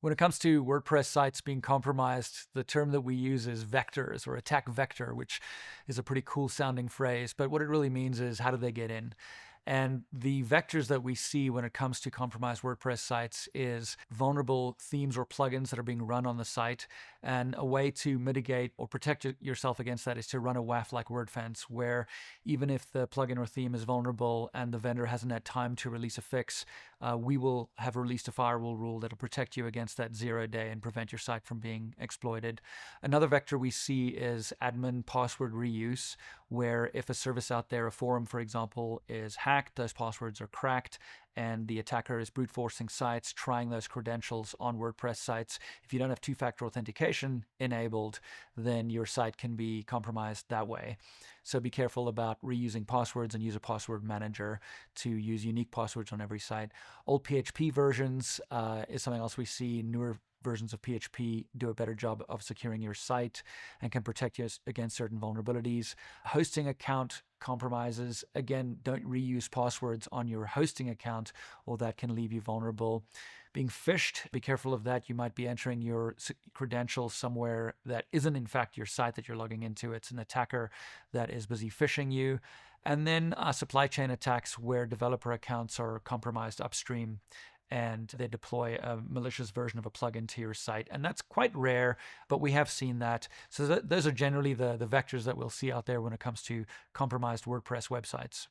When it comes to WordPress sites being compromised, the term that we use is vectors or attack vector, which is a pretty cool sounding phrase. But what it really means is how do they get in? And the vectors that we see when it comes to compromised WordPress sites is vulnerable themes or plugins that are being run on the site. And a way to mitigate or protect yourself against that is to run a WAF like Wordfence, where even if the plugin or theme is vulnerable and the vendor hasn't had time to release a fix, we will have released a firewall rule that'll protect you against that 0 day and prevent your site from being exploited. Another vector we see is admin password reuse, where if a service out there, a forum, for example, is hacked, those passwords are cracked, and the attacker is brute forcing sites, trying those credentials on WordPress sites. If you don't have two-factor authentication enabled, then your site can be compromised that way. So be careful about reusing passwords and use a password manager to use unique passwords on every site. Old PHP versions is something else we see. Newer versions of PHP do a better job of securing your site and can protect you against certain vulnerabilities. Hosting account compromises, again, don't reuse passwords on your hosting account, or that can leave you vulnerable. Being phished, be careful of that. You might be entering your credentials somewhere that isn't in fact your site that you're logging into. It's an attacker that is busy phishing you. And then supply chain attacks, where developer accounts are compromised upstream and they deploy a malicious version of a plugin to your site. And that's quite rare, but we have seen that. So those are generally the vectors that we'll see out there when it comes to compromised WordPress websites.